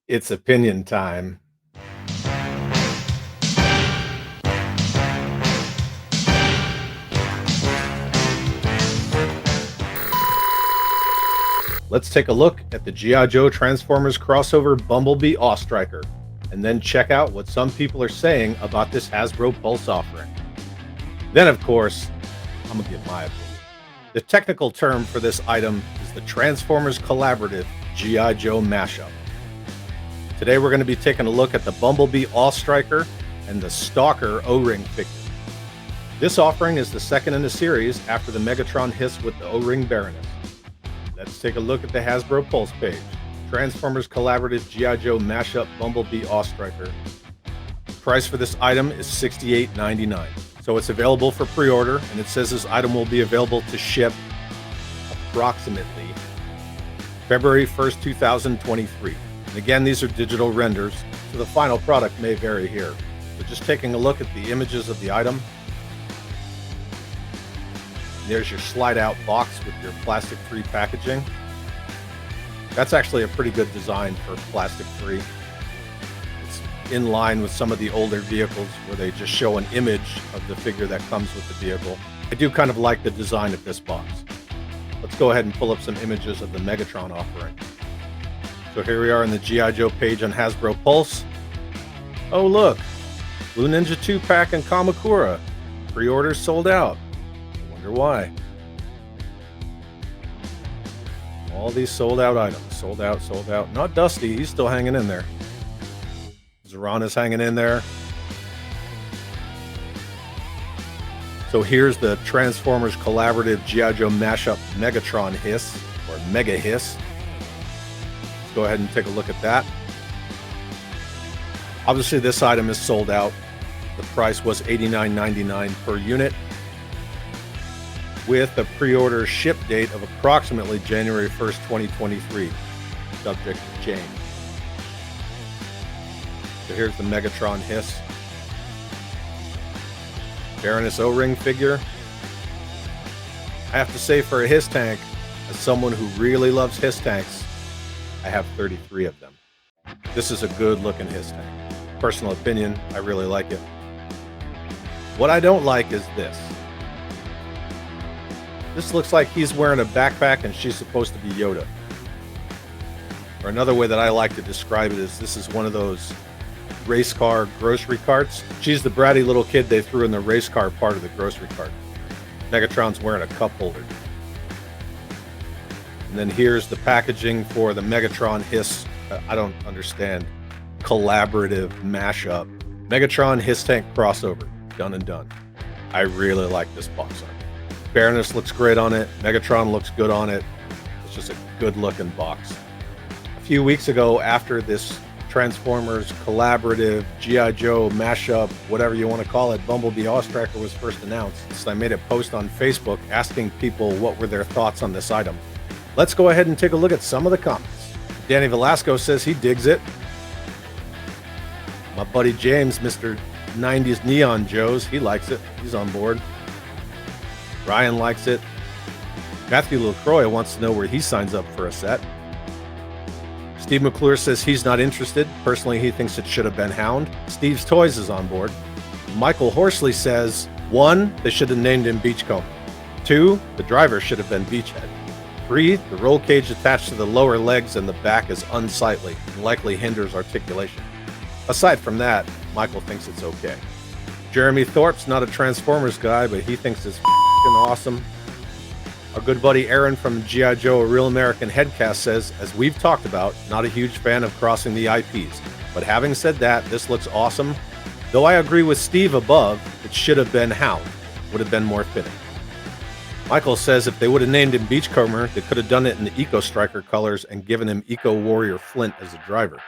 It's opinion time. Let's take a look at the G.I. Joe Transformers crossover Bumblebee Striker, and then check out what some people are saying about this Hasbro Pulse offering. Then, of course, I'm gonna give my opinion. The technical term for this item is the Transformers Collaborative G.I. Joe Mashup. Today we're going to be taking a look at the Bumblebee Striker and the Stalker O-Ring figure. This offering is the second in the series after the Megatron hiss with the O-Ring Baroness. Let's take a look at the Hasbro Pulse page. Transformers Collaborative G.I. Joe Mashup Bumblebee Striker. Price for this item is $68.99. So it's available for pre-order, and it says this item will be available to ship approximately February 1st, 2023. And again, these are digital renders, so the final product may vary here. But just taking a look at the images of the item. There's your slide-out box with your plastic-free packaging. That's actually a pretty good design for plastic-free. It's in line with some of the older vehicles where they just show an image of the figure that comes with the vehicle. I do kind of like the design of this box. Let's go ahead and pull up some images of the Megatron offering. So here we are in the G.I. Joe page on Hasbro Pulse. Oh look, Blue Ninja 2-pack and Kamakura. Pre-orders sold out. I wonder why. All these sold out items. Sold out, sold out. Not Dusty, he's still hanging in there. Zoran is hanging in there. So here's the Transformers Collaborative G.I. Joe Mashup Megatron Hiss, or Mega Hiss. Let's go ahead and take a look at that. Obviously this item is sold out. The price was $89.99 per unit, with a pre-order ship date of approximately January 1st, 2023, subject to change. So here's the Megatron Hiss. Baroness O-Ring figure. I have to say, for a Hiss tank, as someone who really loves Hiss tanks, I have 33 of them. This is a good looking Hiss tank. Personal opinion, I really like it. What I don't like is this. This looks like he's wearing a backpack and she's supposed to be Yoda. Or another way that I like to describe it is this is one of those race car grocery carts. She's the bratty little kid they threw in the race car part of the grocery cart. Megatron's wearing a cup holder. And then here's the packaging for the Megatron Hiss. I don't understand. Collaborative mashup. Megatron Hiss Tank crossover. Done and done. I really like this box art. Baroness looks great on it. Megatron looks good on it. It's just a good looking box. A few weeks ago, after this Transformers Collaborative G.I. Joe mashup, whatever you want to call it, Bumblebee Striker was first announced. So I made a post on Facebook asking people what were their thoughts on this item. Let's go ahead and take a look at some of the comments. Danny Velasco says he digs it. My buddy James, Mr. 90s Neon Joes, he likes it. He's on board. Ryan likes it. Matthew LaCroix wants to know where he signs up for a set. Steve McClure says he's not interested. Personally, he thinks it should have been Hound. Steve's Toys is on board. Michael Horsley says, 1, they should have named him Beachcomber. 2, the driver should have been Beachhead. 3, the roll cage attached to the lower legs and the back is unsightly and likely hinders articulation. Aside from that, Michael thinks it's okay. Jeremy Thorpe's not a Transformers guy, but he thinks it's awesome. Our good buddy Aaron from G.I. Joe, a Real American Headcast says, as we've talked about, not a huge fan of crossing the IPs. But having said that, this looks awesome. Though I agree with Steve above, it should have been Hound. Would have been more fitting. Michael says if they would have named him Beachcomber, they could have done it in the Eco Striker colors and given him Eco Warrior Flint as a driver.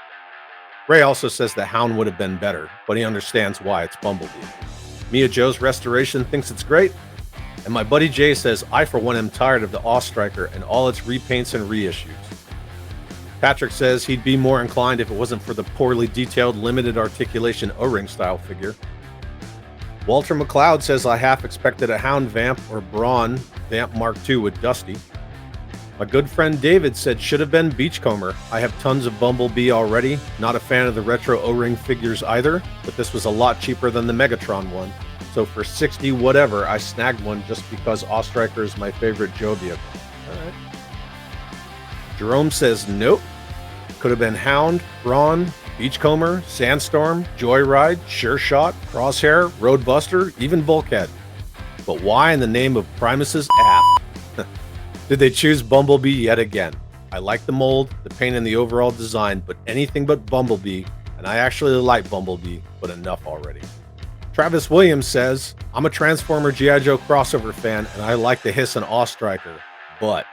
Ray also says the Hound would have been better, but he understands why it's Bumblebee. Mia Joe's Restoration thinks it's great. And my buddy Jay says, I for one am tired of the Striker and all its repaints and reissues. Patrick says he'd be more inclined if it wasn't for the poorly detailed limited articulation O-ring style figure. Walter McLeod says I half expected a Hound Vamp or Brawn Vamp Mark II with Dusty. My good friend David said should have been Beachcomber. I have tons of Bumblebee already. Not a fan of the retro O-ring figures either, but this was a lot cheaper than the Megatron one. So for 60 whatever, I snagged one just because Bumblestriker is my favorite Joe vehicle. All right. Jerome says nope. Could have been Hound, Brawn, Beachcomber, Sandstorm, Joyride, Sure Shot, Crosshair, Roadbuster, even Bulkhead. But why in the name of Primus's ass did they choose Bumblebee yet again? I like the mold, the paint, and the overall design, but anything but Bumblebee, and I actually like Bumblebee, but enough already. Travis Williams says, I'm a Transformer G.I. Joe crossover fan, and I like the Hiss and Bumblestriker, but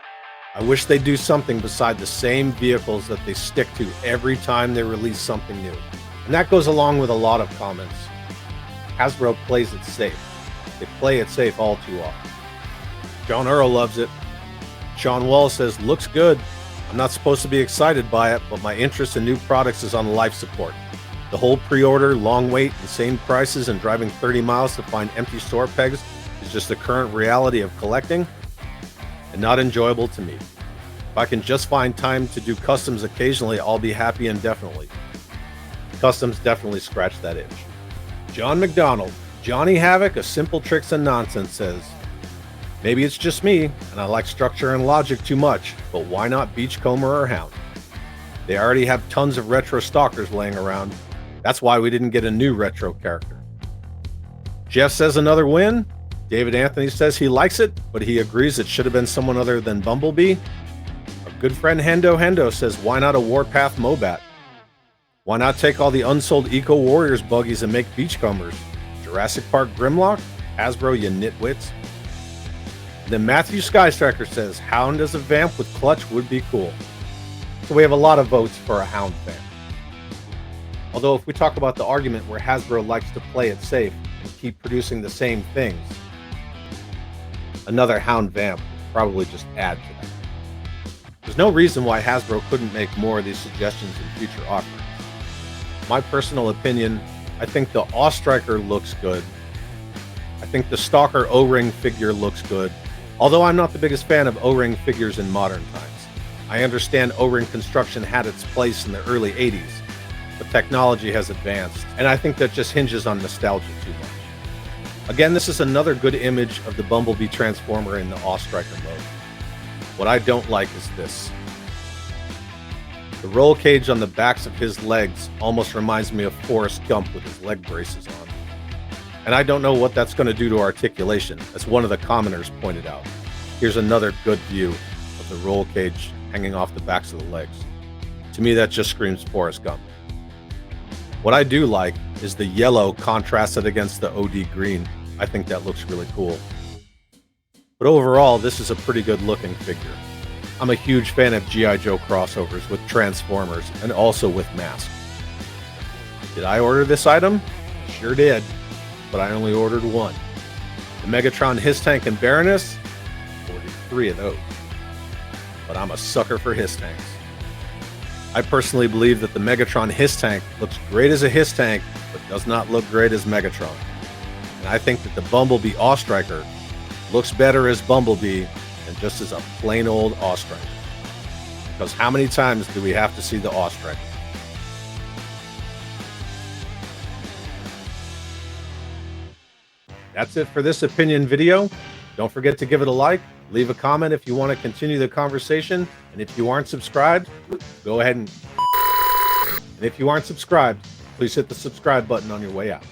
I wish they'd do something beside the same vehicles that they stick to every time they release something new. And that goes along with a lot of comments. Hasbro plays it safe. They play it safe all too often. John Earl loves it. Sean Wall says, looks good. I'm not supposed to be excited by it, but my interest in new products is on life support. The whole pre-order, long wait, insane prices, and driving 30 miles to find empty store pegs is just the current reality of collecting and not enjoyable to me. If I can just find time to do customs occasionally, I'll be happy indefinitely. Customs definitely scratch that itch. John McDonald, Johnny Havoc of Simple Tricks and Nonsense says, maybe it's just me, and I like structure and logic too much, but why not Beachcomber or Hound? They already have tons of retro stalkers laying around. That's why we didn't get a new retro character. Jeff says another win. David Anthony says he likes it, but he agrees it should have been someone other than Bumblebee. Our good friend Hendo says, why not a Warpath Mobat? Why not take all the unsold Eco Warriors buggies and make Beachcombers? Jurassic Park Grimlock? Hasbro, you nitwits. Then Matthew Skystriker says, Hound as a vamp with clutch would be cool. So we have a lot of votes for a Hound fan. Although if we talk about the argument where Hasbro likes to play it safe and keep producing the same things, another Hound vamp would probably just add to that. There's no reason why Hasbro couldn't make more of these suggestions in future offerings. My personal opinion, I think the Bumblestriker looks good. I think the Stalker O-ring figure looks good, although I'm not the biggest fan of O-ring figures in modern times. I understand O-ring construction had its place in the early 80s, but technology has advanced, and I think that just hinges on nostalgia too much. Again, this is another good image of the Bumblebee Transformer in the Bumblestriker mode. What I don't like is this. The roll cage on the backs of his legs almost reminds me of Forrest Gump with his leg braces on. And I don't know what that's going to do to articulation, as one of the commenters pointed out. Here's another good view of the roll cage hanging off the backs of the legs. To me, that just screams Forrest Gump. What I do like is the yellow contrasted against the OD green. I think that looks really cool. But overall, this is a pretty good looking figure. I'm a huge fan of G.I. Joe crossovers with Transformers and also with masks. Did I order this item? Sure did, but I only ordered one. The Megatron Hiss Tank and Baroness? Ordered 3 of those. But I'm a sucker for Hiss Tanks. I personally believe that the Megatron Hiss Tank looks great as a Hiss Tank, but does not look great as Megatron. And I think that the Bumblebee Bumblestriker looks better as Bumblebee than just as a plain old Bumblestriker. Because how many times do we have to see the Bumblestriker? That's it for this opinion video. Don't forget to give it a like, leave a comment if you want to continue the conversation, and if you aren't subscribed, go ahead and if you aren't subscribed, please hit the subscribe button on your way out.